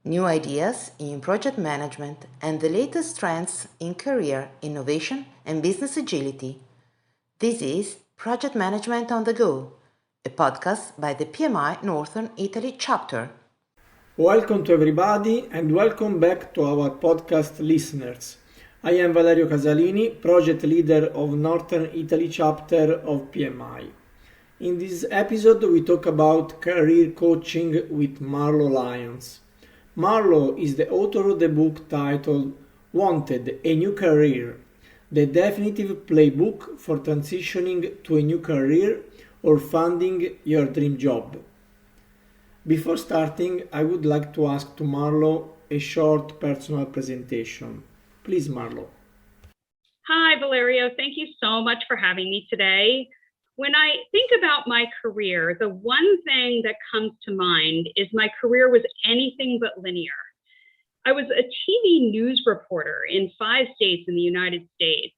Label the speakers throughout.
Speaker 1: new ideas in project management, and the latest trends in career innovation and business agility. This is Project Management on the Go, a podcast by the PMI-Northern Italy chapter.
Speaker 2: Welcome to everybody and welcome back to our podcast listeners. I am Valerio Casalini, project leader of Northern Italy chapter of PMI. In this episode we talk about career coaching with Marlo Lyons. Marlo is the author of the book titled Wanted, a New Career, the definitive playbook for transitioning to a new career or finding your dream job. Before starting, I would like to ask to Marlo a short personal presentation. Please, Marlo.
Speaker 3: Hi, Valerio. Thank you so much for having me today. When I think about my career, the one thing that comes to mind is my career was anything but linear. I was a TV news reporter in 5 states in the United States.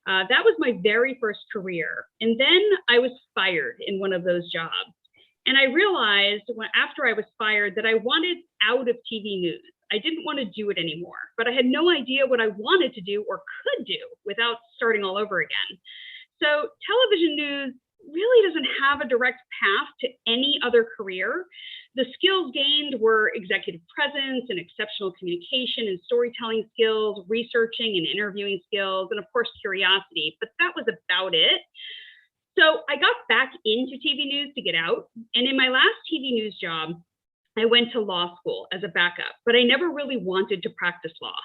Speaker 3: That was my very first career. And then I was fired in one of those jobs. And I realized after I was fired that I wanted out of TV news. I didn't want to do it anymore, but I had no idea what I wanted to do or could do without starting all over again. So television news really doesn't have a direct path to any other career. The skills gained were executive presence and exceptional communication and storytelling skills, researching and interviewing skills, and of course, curiosity, but that was about it. So I got back into TV news to get out. And in my last TV news job, I went to law school as a backup, but I never really wanted to practice law.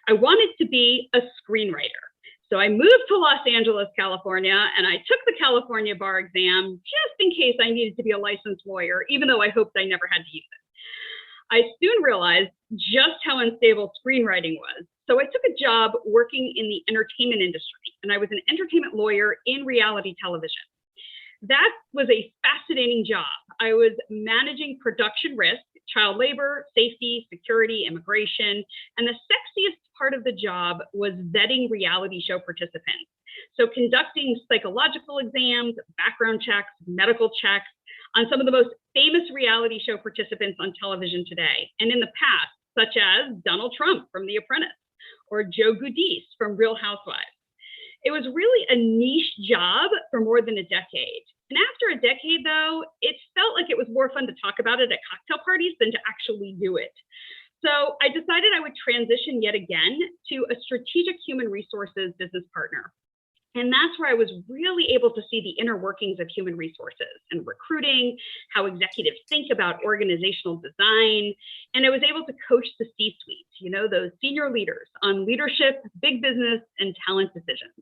Speaker 3: I wanted to be a screenwriter. So I moved to Los Angeles, California, and I took the California bar exam just in case I needed to be a licensed lawyer, even though I hoped I never had to use it. I soon realized just how unstable screenwriting was. So I took a job working in the entertainment industry, and I was an entertainment lawyer in reality television. That was a fascinating job. I was managing production risk, child labor, safety, security, immigration, and the sexiest part of the job was vetting reality show participants. So conducting psychological exams, background checks, medical checks on some of the most famous reality show participants on television today and in the past, such as Donald Trump from The Apprentice or Joe Giudice from Real Housewives. It was really a niche job for more than a decade. And after a decade, though, it felt like it was more fun to talk about it at cocktail parties than to actually do it. So I decided I would transition yet again to a strategic human resources business partner. And that's where I was really able to see the inner workings of human resources and recruiting, how executives think about organizational design. And I was able to coach the C-suite, those senior leaders on leadership, big business, and talent decisions.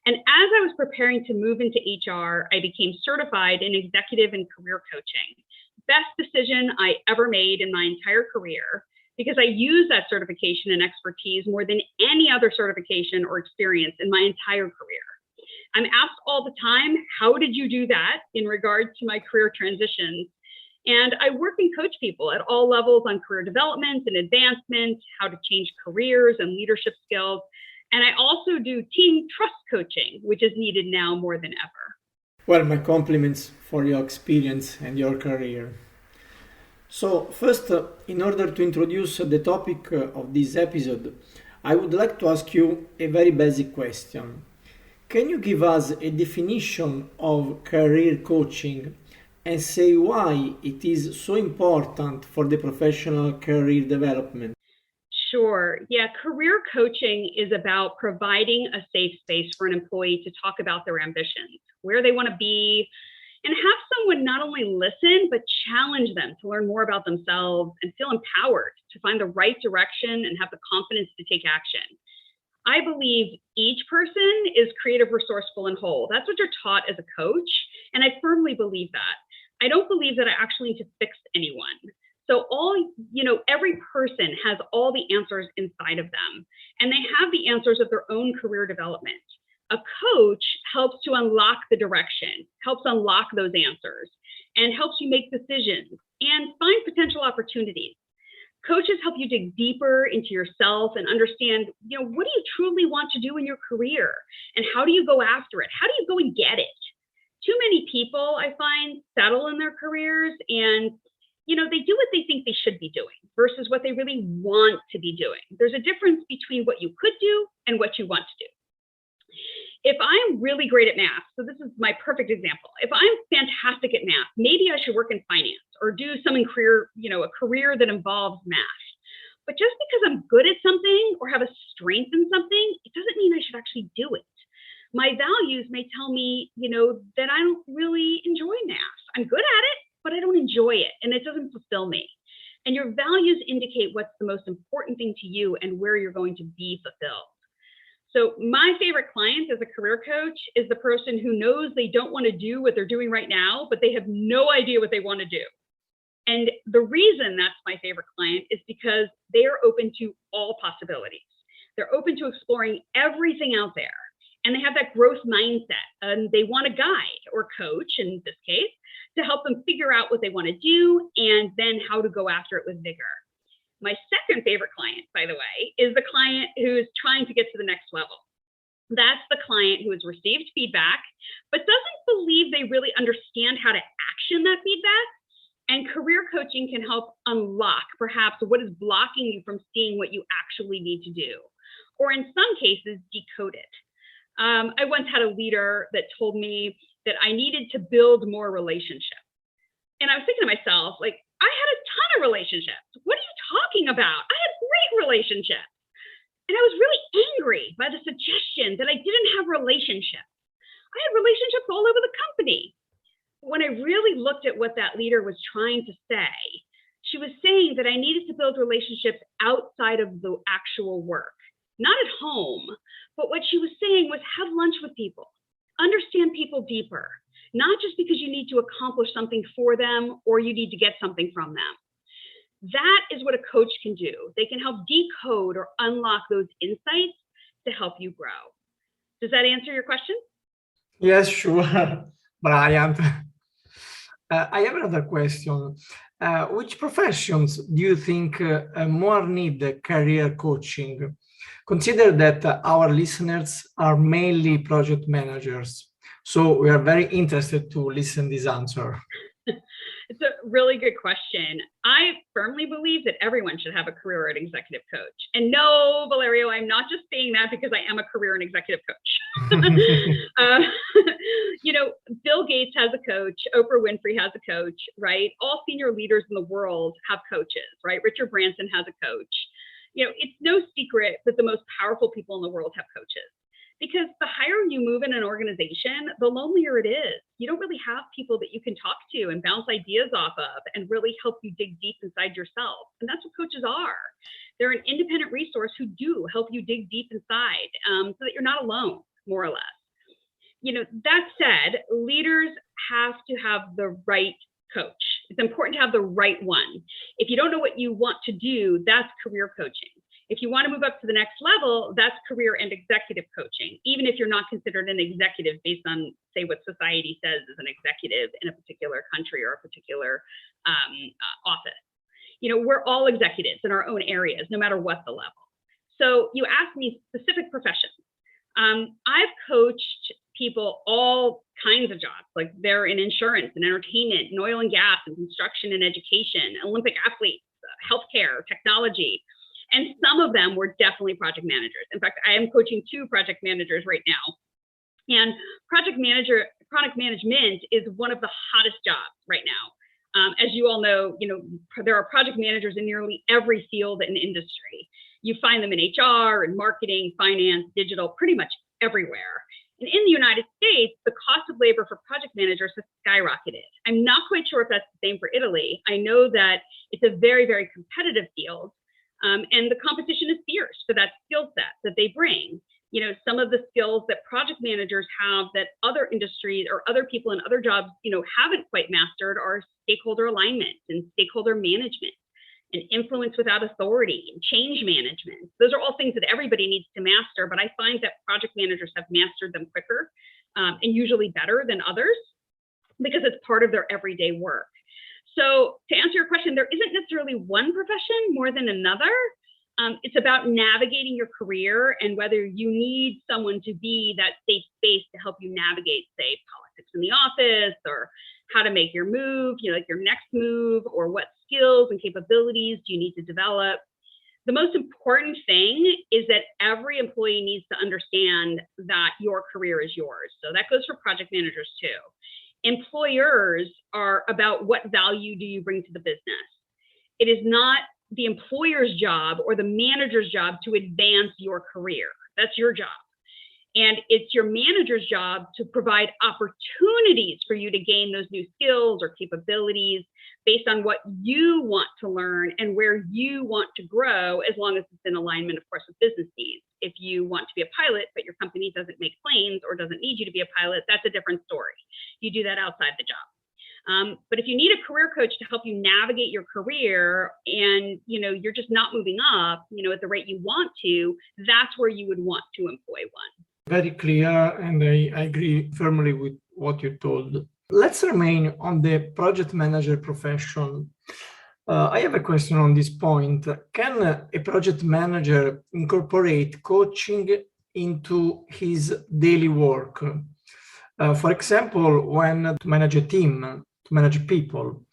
Speaker 3: And as I was preparing to move into HR, I became certified in executive and career coaching. Best decision I ever made in my entire career, because I use that certification and expertise more than any other certification or experience in my entire career. I'm asked all the time, how did you do that in regard to my career transitions? And I work and coach people at all levels on career development and advancement, how to change careers and leadership skills. And I also do team trust coaching, which is needed now more than ever.
Speaker 2: Well, my compliments for your experience and your career. So first, in order to introduce the topic of this episode, I would like to ask you a very basic question. Can you give us a definition of career coaching and say why it is so important for the professional career development?
Speaker 3: Sure. Yeah, career coaching is about providing a safe space for an employee to talk about their ambitions, where they want to be, and have someone not only listen, but challenge them to learn more about themselves and feel empowered to find the right direction and have the confidence to take action. I believe each person is creative, resourceful, and whole. That's what you're taught as a coach, and I firmly believe that. I don't believe that I actually need to fix anyone. So every person has all the answers inside of them, and they have the answers of their own career development. A coach helps to unlock the direction, helps unlock those answers, and helps you make decisions and find potential opportunities. Coaches help you dig deeper into yourself and understand, what do you truly want to do in your career? And how do you go after it? How do you go and get it? Too many people, I find, settle in their careers and they do what they think they should be doing versus what they really want to be doing. There's a difference between what you could do and what you want to do. If I'm really great at math, so this is my perfect example. If I'm fantastic at math, maybe I should work in finance or do some career, a career that involves math. But just because I'm good at something or have a strength in something, it doesn't mean I should actually do it. My values may tell me, that I don't really enjoy math. I'm good at it, but I don't enjoy it, and it doesn't fulfill me. And your values indicate what's the most important thing to you and where you're going to be fulfilled. So my favorite client as a career coach is the person who knows they don't want to do what they're doing right now, but they have no idea what they want to do. And the reason that's my favorite client is because they are open to all possibilities. They're open to exploring everything out there. And they have that growth mindset. And they want a guide or coach, in this case, to help them figure out what they want to do and then how to go after it with vigor. My second favorite client, by the way, is the client who is trying to get to the next level. That's the client who has received feedback, but doesn't believe they really understand how to action that feedback. And career coaching can help unlock perhaps what is blocking you from seeing what you actually need to do, or in some cases, decode it. I once had a leader that told me that I needed to build more relationships. And I was thinking to myself, like, I had a ton of relationships. What are you talking about? I had great relationships. And I was really angry by the suggestion that I didn't have relationships. I had relationships all over the company. When I really looked at what that leader was trying to say, she was saying that I needed to build relationships outside of the actual work, not at home. But what she was saying was have lunch with people, understand people deeper, not just because you need to accomplish something for them or you need to get something from them. That is what a coach can do. They can help decode or unlock those insights to help you grow. Does that answer your question?
Speaker 2: Yes, sure, Bryant. I have another question. Which professions do you think more need career coaching? Consider that our listeners are mainly project managers. So we are very interested to listen this answer.
Speaker 3: It's a really good question. I firmly believe that everyone should have a career and executive coach. And no, Valerio, I'm not just saying that because I am a career and executive coach. Bill Gates has a coach. Oprah Winfrey has a coach, right? All senior leaders in the world have coaches, right? Richard Branson has a coach. It's no secret that the most powerful people in the world have coaches. Because the higher you move in an organization, the lonelier it is. You don't really have people that you can talk to and bounce ideas off of and really help you dig deep inside yourself. And that's what coaches are. They're an independent resource who do help you dig deep inside so that you're not alone, more or less. That said, leaders have to have the right coach. It's important to have the right one. If you don't know what you want to do, that's career coaching. If you want to move up to the next level, that's career and executive coaching, even if you're not considered an executive based on, say, what society says is an executive in a particular country or a particular office. We're all executives in our own areas, no matter what the level. So you asked me specific professions. I've coached people all kinds of jobs, like they're in insurance and entertainment and oil and gas and construction and education, Olympic athletes, healthcare, technology. And some of them were definitely project managers. In fact, I am coaching 2 project managers right now. And project management is one of the hottest jobs right now. As you all know, there are project managers in nearly every field and industry. You find them in HR and marketing, finance, digital, pretty much everywhere. And in the United States, the cost of labor for project managers has skyrocketed. I'm not quite sure if that's the same for Italy. I know that it's a very, very competitive field. And the competition is fierce for that skill set that they bring. Some of the skills that project managers have that other industries or other people in other jobs, haven't quite mastered are stakeholder alignment and stakeholder management and influence without authority and change management. Those are all things that everybody needs to master, but I find that project managers have mastered them quicker and usually better than others because it's part of their everyday work. So to answer your question, there isn't necessarily one profession more than another. It's about navigating your career and whether you need someone to be that safe space to help you navigate, say, politics in the office, or how to make your move, like your next move, or what skills and capabilities do you need to develop. The most important thing is that every employee needs to understand that your career is yours. So that goes for project managers too. Employers are about what value do you bring to the business. It is not the employer's job or the manager's job to advance your career. That's your job. And it's your manager's job to provide opportunities for you to gain those new skills or capabilities based on what you want to learn and where you want to grow, as long as it's in alignment, of course, with business needs. If you want to be a pilot, but your company doesn't make planes or doesn't need you to be a pilot, that's a different story. You do that outside the job. But if you need a career coach to help you navigate your career and you're just not moving up, at the rate you want to, that's where you would want to employ one.
Speaker 2: Very clear, and I agree firmly with what you told. Let's remain on the project manager profession. I have a question on this point. Can a project manager incorporate coaching into his daily work? For example, when to manage a team, to manage people,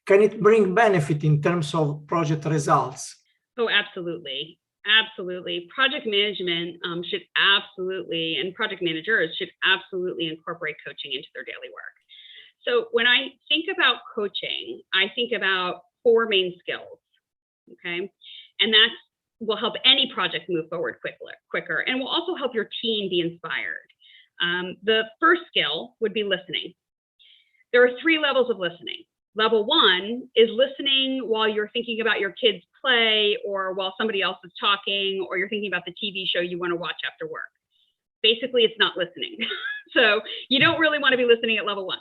Speaker 2: can it bring benefit in terms of project results?
Speaker 3: Oh, absolutely. Absolutely. Project management should absolutely, and project managers should absolutely incorporate coaching into their daily work. So when I think about coaching, I think about 4 main skills, okay? And that will help any project move forward quicker, and will also help your team be inspired. The first skill would be listening. There are 3 levels of listening. Level 1 is listening while you're thinking about your kids' play, or while somebody else is talking, or you're thinking about the TV show you want to watch after work. Basically, it's not listening. So you don't really want to be listening at level 1.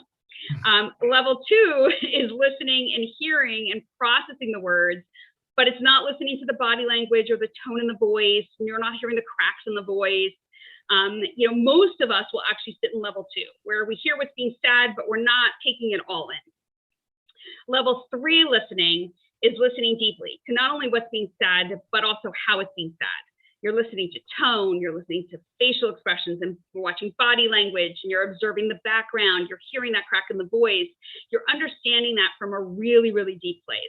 Speaker 3: Level 2 is listening and hearing and processing the words, but it's not listening to the body language or the tone in the voice, and you're not hearing the cracks in the voice. Most of us will actually sit in level 2, where we hear what's being said, but we're not taking it all in. Level 3 listening is listening deeply to not only what's being said, but also how it's being said. You're listening to tone, you're listening to facial expressions, and you're watching body language, and you're observing the background, you're hearing that crack in the voice, you're understanding that from a really, really deep place.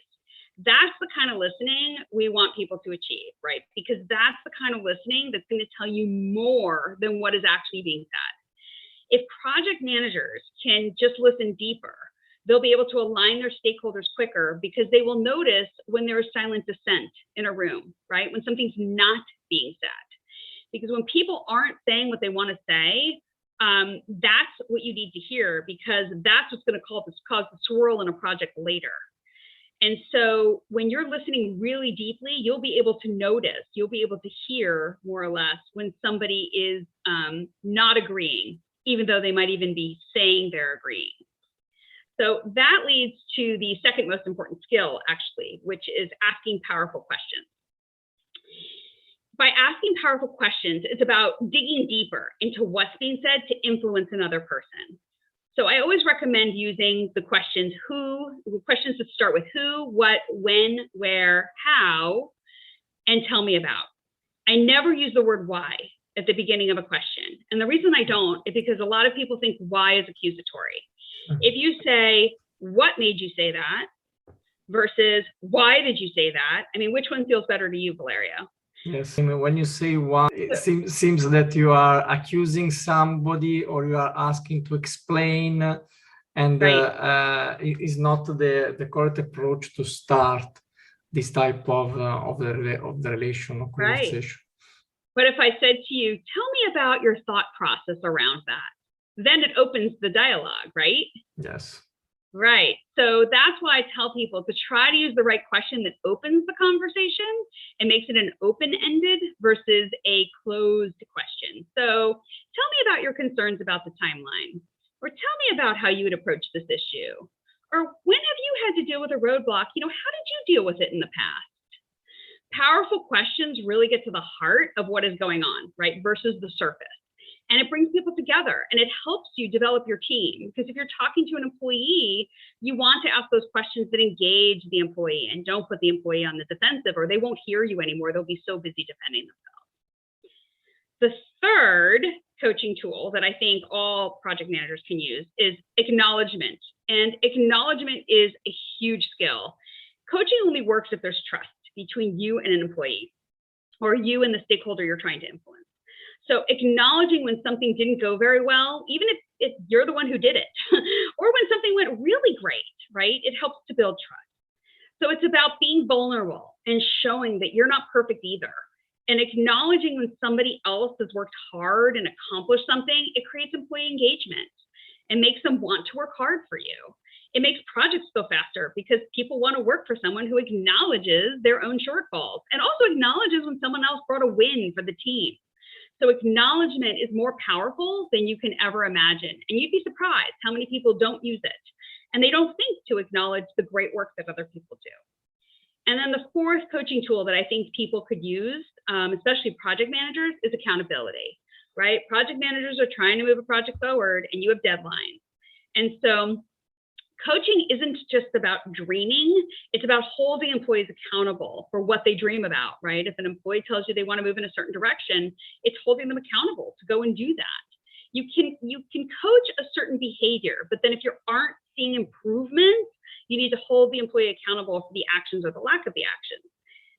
Speaker 3: That's the kind of listening we want people to achieve, right? Because that's the kind of listening that's going to tell you more than what is actually being said. If project managers can just listen deeper, they'll be able to align their stakeholders quicker, because they will notice when there is silent dissent in a room, right? When something's not being said. Because when people aren't saying what they want to say, that's what you need to hear, because that's what's going to cause the swirl in a project later. And so when you're listening really deeply, you'll be able to notice, you'll be able to hear more or less when somebody is not agreeing, even though they might even be saying they're agreeing. So that leads to the second most important skill, actually, which is asking powerful questions. By asking powerful questions, it's about digging deeper into what's being said to influence another person. So I always recommend using the questions that start with who, what, when, where, how, and tell me about. I never use the word why at the beginning of a question. And the reason I don't is because a lot of people think why is accusatory. If you say, what made you say that, versus why did you say that? I mean, which one feels better to you, Valerio?
Speaker 2: Yes, I mean, when you say why, it seems that you are accusing somebody, or you are asking to explain, and right. It is not the correct approach to start this type of the relation or conversation.
Speaker 3: Right. But if I said to you, tell me about your thought process around that, then it opens the dialogue, right?
Speaker 2: Yes.
Speaker 3: Right. So that's why I tell people to try to use the right question that opens the conversation and makes it an open-ended versus a closed question. So tell me about your concerns about the timeline, or tell me about how you would approach this issue, or when have you had to deal with a roadblock? How did you deal with it in the past? Powerful questions really get to the heart of what is going on, right? Versus the surface. And it brings people together, and it helps you develop your team. Because if you're talking to an employee, you want to ask those questions that engage the employee and don't put the employee on the defensive, or they won't hear you anymore. They'll be so busy defending themselves. The third coaching tool that I think all project managers can use is acknowledgement. And acknowledgement is a huge skill. Coaching only works if there's trust between you and an employee, or you and the stakeholder you're trying to influence. So acknowledging when something didn't go very well, even if you're the one who did it, or when something went really great, right? It helps to build trust. So it's about being vulnerable and showing that you're not perfect either. And acknowledging when somebody else has worked hard and accomplished something, it creates employee engagement and makes them want to work hard for you. It makes projects go faster because people want to work for someone who acknowledges their own shortfalls and also acknowledges when someone else brought a win for the team. So acknowledgement is more powerful than you can ever imagine. And you'd be surprised how many people don't use it. And they don't think to acknowledge the great work that other people do. And then the fourth coaching tool that I think people could use, especially project managers, is accountability, right? Project managers are trying to move a project forward and you have deadlines. And so coaching isn't just about dreaming, it's about holding employees accountable for what they dream about, right? If an employee tells you they want to move in a certain direction, it's holding them accountable to go and do that. You can coach a certain behavior, but then if you aren't seeing improvements, you need to hold the employee accountable for the actions or the lack of the actions,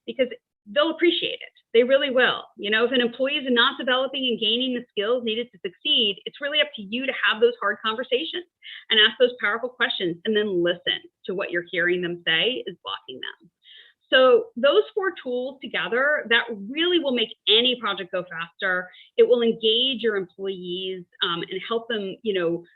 Speaker 3: because they'll appreciate it. They really will. You know, if an employee is not developing and gaining the skills needed to succeed, it's really up to you to have those hard conversations and ask those powerful questions and then listen to what you're hearing them say is blocking them. So those four tools together, that really will make any project go faster. It will engage your employees and help them,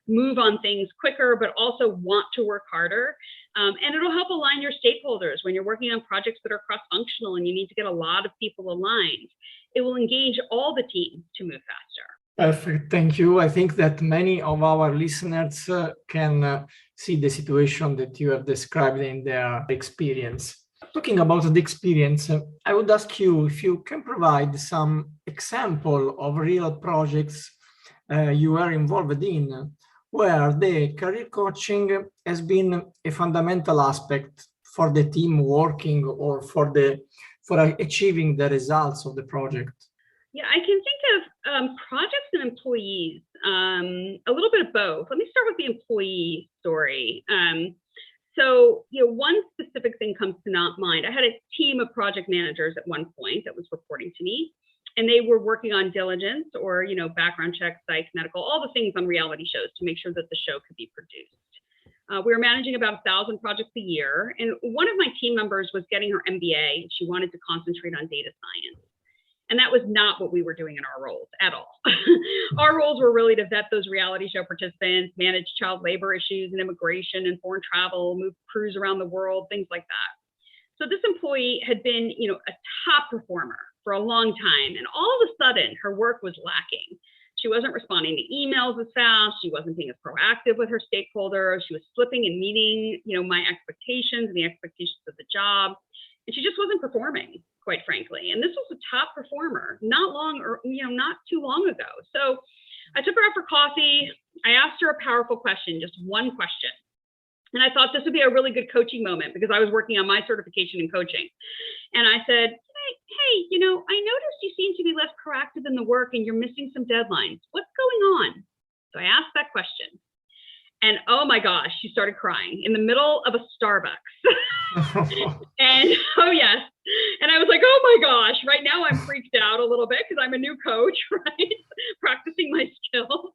Speaker 3: move on things quicker, but also want to work harder. And it'll help align your stakeholders when you're working on projects that are cross-functional and you need to get a lot of people aligned. It will engage all the teams to move faster.
Speaker 2: Perfect, thank you. I think that many of our listeners can see the situation that you have described in their experience. Talking about the experience, I would ask you if you can provide some example of real projects you are involved in, where the career coaching has been a fundamental aspect for the team working or for achieving the results of the project.
Speaker 3: Yeah, I can think of projects and employees, a little bit of both. Let me start with the employee story. So, one specific thing comes to mind. I had a team of project managers at one point that was reporting to me, and they were working on diligence or, background checks, psych, medical, all the things on reality shows to make sure that the show could be produced. We were managing about 1,000 projects a year, and one of my team members was getting her MBA. She wanted to concentrate on data science. And that was not what we were doing in our roles at all. Our roles were really to vet those reality show participants, manage child labor issues and immigration and foreign travel, move crews around the world, things like that. So this employee had been, a top performer for a long time. And all of a sudden, her work was lacking. She wasn't responding to emails as fast. She wasn't being as proactive with her stakeholders. She was slipping and meeting, my expectations and the expectations of the job. And she just wasn't performing, quite frankly. And this was a top performer, not too long ago. So I took her out for coffee. I asked her a powerful question, just one question. And I thought this would be a really good coaching moment because I was working on my certification in coaching. And I said, hey, I noticed you seem to be less proactive in the work and you're missing some deadlines. What's going on? So I asked that question. And oh my gosh, she started crying in the middle of a Starbucks. And oh yes. And I was like, oh my gosh, right now I'm freaked out a little bit because I'm a new coach, right? Practicing my skills.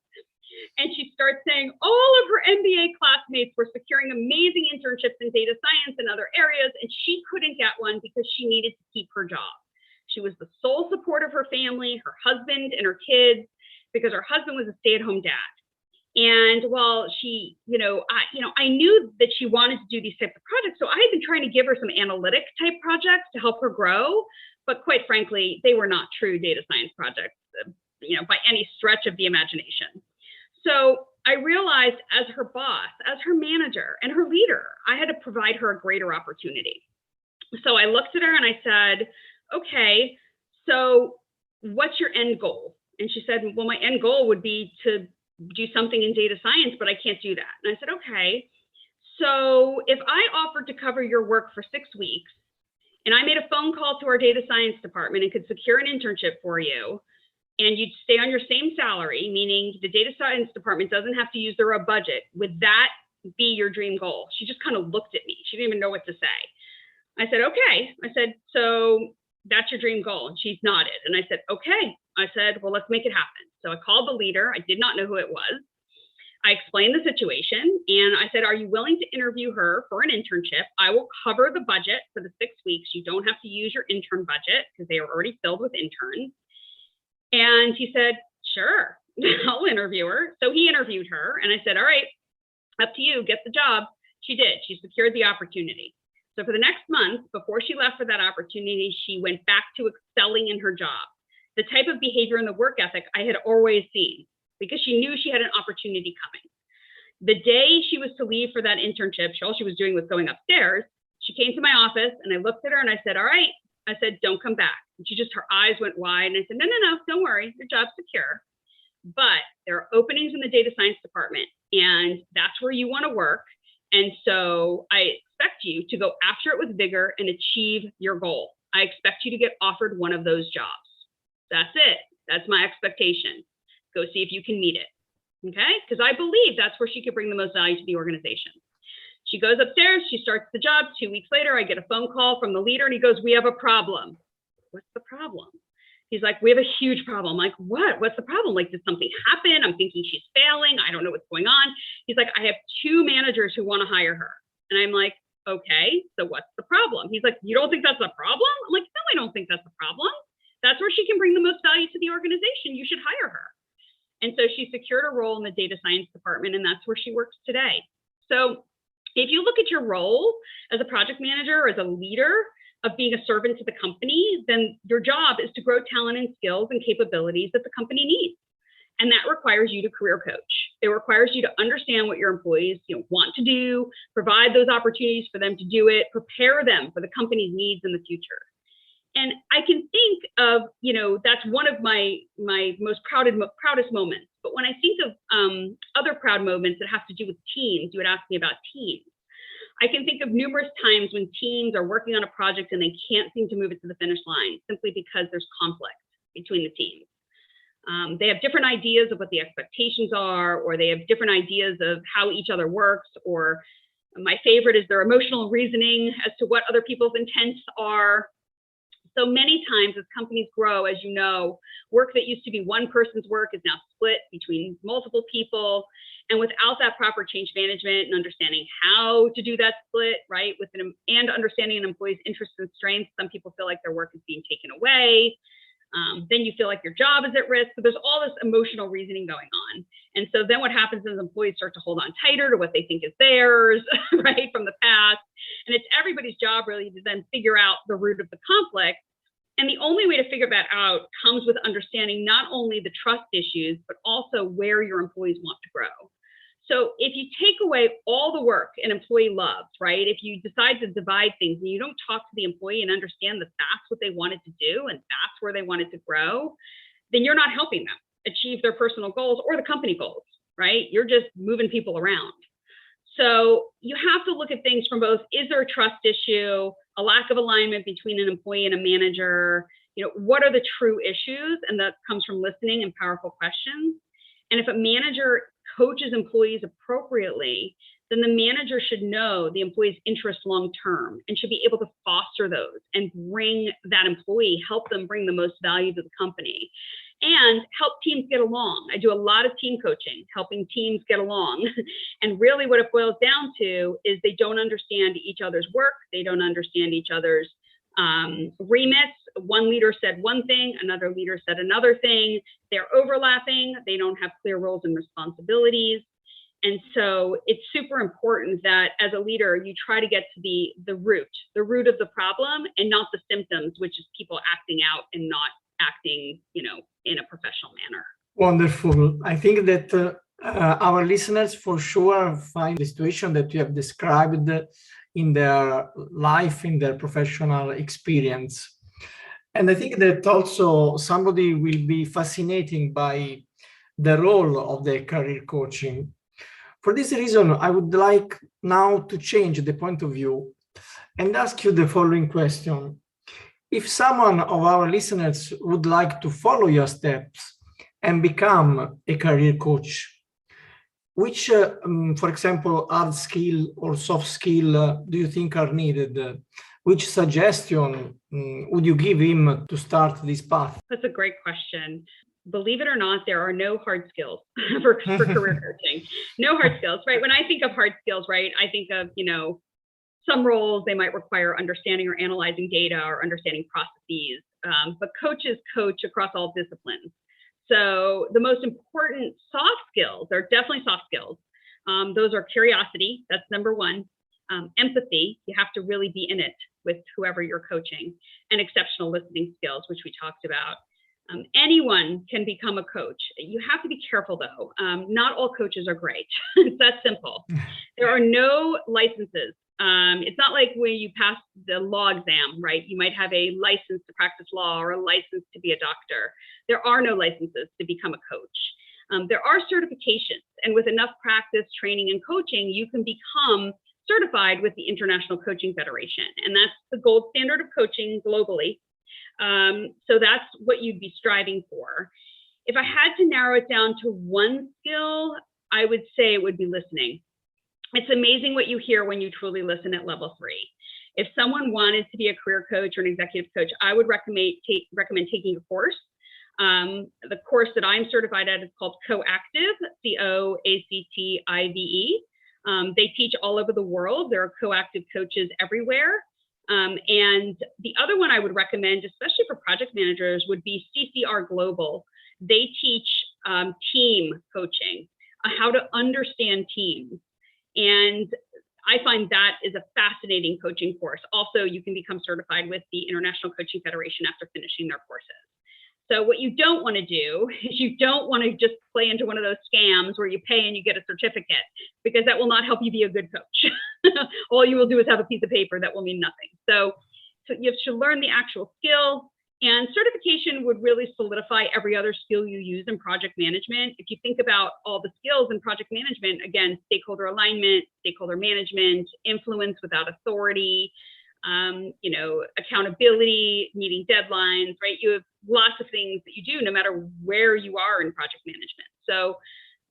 Speaker 3: And she starts saying all of her MBA classmates were securing amazing internships in data science and other areas, and she couldn't get one because she needed to keep her job. She was the sole support of her family, her husband, and her kids, because her husband was a stay-at-home dad. And while she, I knew that she wanted to do these types of projects. So I had been trying to give her some analytic type projects to help her grow. But quite frankly, they were not true data science projects, by any stretch of the imagination. So I realized as her boss, as her manager and her leader, I had to provide her a greater opportunity. So I looked at her and I said, okay, so what's your end goal? And she said, well, my end goal would be to do something in data science, but I can't do that. And I said, okay, so if I offered to cover your work for 6 weeks and I made a phone call to our data science department and could secure an internship for you, and you'd stay on your same salary, meaning the data science department doesn't have to use their own budget. Would that be your dream goal? She just kind of looked at me. She didn't even know what to say. I said, okay. I said, so that's your dream goal? And she nodded. And I said, okay. I said, well, let's make it happen. So I called the leader. I did not know who it was. I explained the situation, and I said, are you willing to interview her for an internship? I will cover the budget for the 6 weeks. You don't have to use your intern budget because they are already filled with interns. And he said, sure, I'll interview her. So he interviewed her, and I said, all right, up to you, get the job. She did. She secured the opportunity. So for the next month, before she left for that opportunity, she went back to excelling in her job. The type of behavior and the work ethic I had always seen, because she knew she had an opportunity coming. The day she was to leave for that internship, all she was doing was going upstairs. She came to my office, and I looked at her and I said, all right. I said, don't come back. And her eyes went wide. And I said, no, don't worry. Your job's secure. But there are openings in the data science department, and that's where you want to work. And so I expect you to go after it with vigor and achieve your goal. I expect you to get offered one of those jobs. That's it. That's my expectation. Go see if you can meet it. Okay? Because I believe that's where she could bring the most value to the organization. She goes upstairs, she starts the job. 2 weeks later, I get a phone call from the leader, and he goes, we have a problem. What's the problem? He's like, we have a huge problem. I'm like, what? What's the problem? Like, did something happen? I'm thinking she's failing. I don't know what's going on. He's like, I have 2 managers who want to hire her. And I'm like, okay, so what's the problem? He's like, you don't think that's a problem? I'm like, no, I don't think that's a problem. That's where she can bring the most value to the organization. You should hire her. And so she secured a role in the data science department, and that's where she works today. So if you look at your role as a project manager or as a leader of being a servant to the company, then your job is to grow talent and skills and capabilities that the company needs. And that requires you to career coach. It requires you to understand what your employees want to do, provide those opportunities for them to do it, prepare them for the company's needs in the future. And I can think of, that's one of my most proudest moments. But when I think of other proud moments that have to do with teams, you would ask me about teams. I can think of numerous times when teams are working on a project and they can't seem to move it to the finish line simply because there's conflict between the teams. They have different ideas of what the expectations are, or they have different ideas of how each other works, or my favorite is their emotional reasoning as to what other people's intents are. So many times as companies grow, as you know, work that used to be one person's work is now split between multiple people. And without that proper change management and understanding how to do that split, right, and understanding an employee's interests and strengths, some people feel like their work is being taken away. Then you feel like your job is at risk. So there's all this emotional reasoning going on. And so then what happens is employees start to hold on tighter to what they think is theirs, right, from the past. And it's everybody's job really to then figure out the root of the conflict. And the only way to figure that out comes with understanding not only the trust issues, but also where your employees want to grow. So if you take away all the work an employee loves, right, if you decide to divide things and you don't talk to the employee and understand that that's what they wanted to do and that's where they wanted to grow, then you're not helping them achieve their personal goals or the company goals, right? You're just moving people around. So you have to look at things from both, is there a trust issue, a lack of alignment between an employee and a manager? What are the true issues? And that comes from listening and powerful questions. And if a manager coaches employees appropriately, then the manager should know the employee's interests long-term and should be able to foster those and bring that employee, help them bring the most value to the company and help teams get along. I do a lot of team coaching, helping teams get along. And really what it boils down to is they don't understand each other's work. They don't understand each other's remits. One leader said one thing, another leader said another thing. They're overlapping. They don't have clear roles and responsibilities. And so it's super important that as a leader, you try to get to the root of the problem and not the symptoms, which is people acting out and not acting, in a professional manner.
Speaker 2: Wonderful. I think that our listeners for sure find the situation that you have described in their life, in their professional experience. And I think that also somebody will be fascinated by the role of the career coaching. For this reason, I would like now to change the point of view and ask you the following question. If someone of our listeners would like to follow your steps and become a career coach, which, for example, hard skill or soft skill do you think are needed? Which suggestion would you give him to start this path?
Speaker 3: That's a great question. Believe it or not, there are no hard skills for career coaching. No hard skills, right? When I think of hard skills, right, I think of, some roles, they might require understanding or analyzing data or understanding processes, but coaches coach across all disciplines. So the most important soft skills are definitely soft skills. Those are curiosity, that's number one. Empathy, you have to really be in it with whoever you're coaching, and exceptional listening skills, which we talked about. Anyone can become a coach. You have to be careful though. Not all coaches are great. It's that simple. There are no licenses. It's not like when you pass the law exam, right? You might have a license to practice law or a license to be a doctor. There are no licenses to become a coach. There are certifications, and with enough practice, training, and coaching, you can become certified with the International Coaching Federation. And that's the gold standard of coaching globally. So that's what you'd be striving for. If I had to narrow it down to one skill, I would say it would be listening. It's amazing what you hear when you truly listen at level 3. If someone wanted to be a career coach or an executive coach, I would recommend taking a course. The course that I'm certified at is called Coactive, COACTIVE. They teach all over the world. There are coactive coaches everywhere. And the other one I would recommend, especially for project managers, would be CCR Global. They teach team coaching, how to understand teams. And I find that is a fascinating coaching course. Also, you can become certified with the International Coaching Federation after finishing their courses. So what you don't want to do is you don't want to just play into one of those scams where you pay and you get a certificate, because that will not help you be a good coach. All you will do is have a piece of paper that will mean nothing. So you should learn the actual skill, and certification would really solidify every other skill you use in project management. If you think about all the skills in project management, again, stakeholder alignment, stakeholder management, influence without authority, accountability, meeting deadlines, right? You have lots of things that you do no matter where you are in project management. So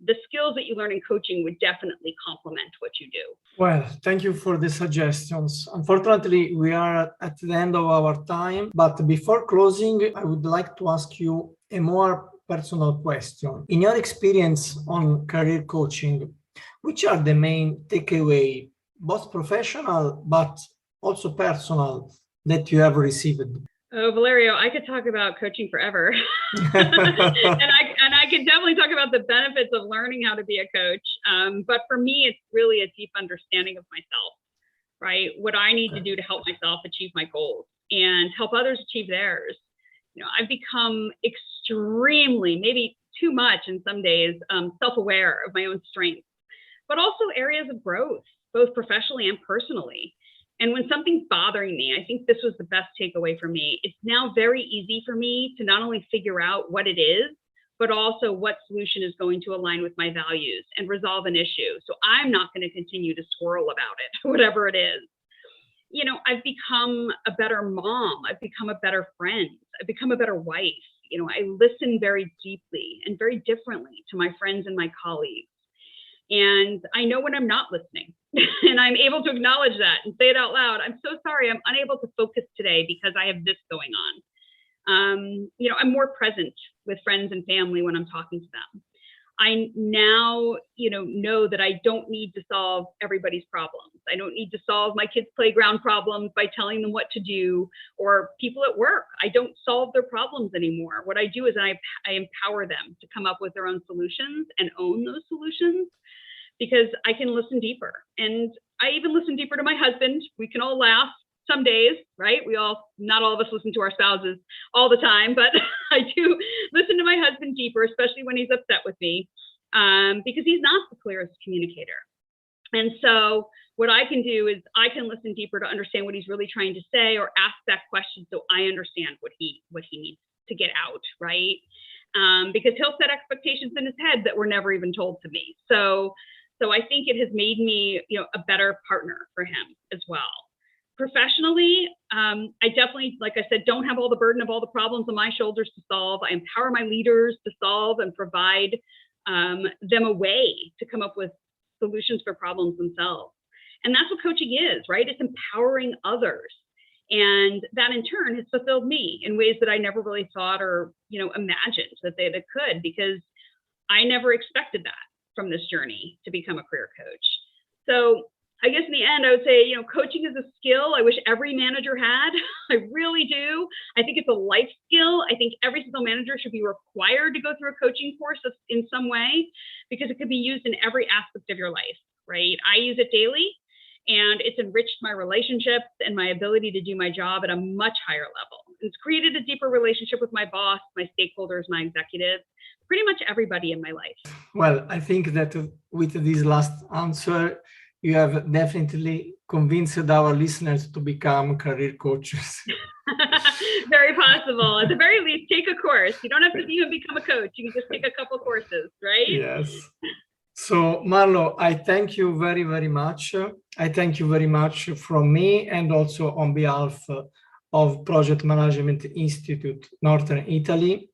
Speaker 3: the skills that you learn in coaching would definitely complement what you do.
Speaker 2: Well, thank you for the suggestions. Unfortunately, we are at the end of our time, but before closing, I would like to ask you a more personal question. In your experience on career coaching, which are the main takeaway, both professional but also personal, that you have received?
Speaker 3: Oh, Valerio, I could talk about coaching forever. and I can definitely talk about the benefits of learning how to be a coach. But for me, it's really a deep understanding of myself, right? What I need to do to help myself achieve my goals and help others achieve theirs. I've become extremely, maybe too much in some days, self-aware of my own strengths, but also areas of growth, both professionally and personally. And when something's bothering me, I think this was the best takeaway for me. It's now very easy for me to not only figure out what it is, but also what solution is going to align with my values and resolve an issue. So I'm not going to continue to swirl about it, whatever it is. I've become a better mom. I've become a better friend. I've become a better wife. I listen very deeply and very differently to my friends and my colleagues. And I know when I'm not listening, and I'm able to acknowledge that and say it out loud. I'm so sorry, I'm unable to focus today because I have this going on. I'm more present with friends and family when I'm talking to them. I now, know that I don't need to solve everybody's problems. I don't need to solve my kids' playground problems by telling them what to do, or people at work. I don't solve their problems anymore. What I do is I empower them to come up with their own solutions and own those solutions, because I can listen deeper. And I even listen deeper to my husband. We can all laugh some days, right? Not all of us listen to our spouses all the time, but I do listen to my husband deeper, especially when he's upset with me, because he's not the clearest communicator. And so what I can do is I can listen deeper to understand what he's really trying to say, or ask that question so I understand what he needs to get out, right? Because he'll set expectations in his head that were never even told to me. So I think it has made me, a better partner for him as well. Professionally, I definitely, like I said, don't have all the burden of all the problems on my shoulders to solve. I empower my leaders to solve and provide them a way to come up with solutions for problems themselves. And that's what coaching is, right? It's empowering others. And that in turn has fulfilled me in ways that I never really thought or, imagined that they could, because I never expected that from this journey to become a career coach. So I guess in the end, I would say, coaching is a skill I wish every manager had. I really do. I think it's a life skill. I think every single manager should be required to go through a coaching course in some way, because it could be used in every aspect of your life, right? I use it daily, and it's enriched my relationships and my ability to do my job at a much higher level. It's created a deeper relationship with my boss, my stakeholders, my executives, pretty much everybody in my life.
Speaker 2: Well, I think that with this last answer, you have definitely convinced our listeners to become career coaches.
Speaker 3: Very possible. At the very least, take a course. You don't have to even become a coach. You can just take a couple courses, right?
Speaker 2: Yes. So, Marlo, I thank you very, very much. I thank you very much from me, and also on behalf of Project Management Institute, Northern Italy.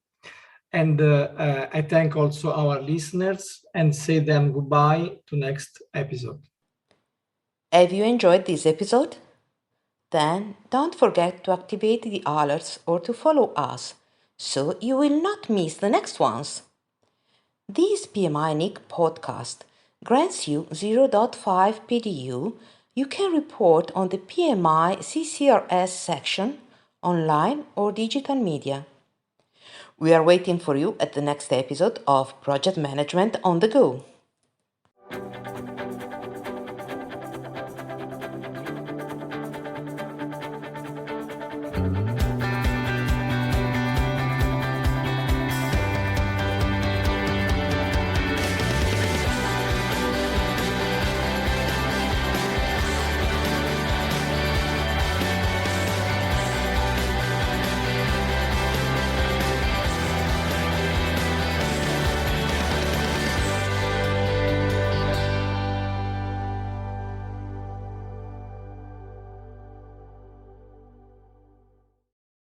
Speaker 2: And I thank also our listeners and say them goodbye to next episode.
Speaker 1: Have you enjoyed this episode? Then don't forget to activate the alerts or to follow us so you will not miss the next ones. This PMI-NIC podcast grants you 0.5 PDU. You can report on the PMI CCRS section, online or digital media. We are waiting for you at the next episode of Project Management on the Go.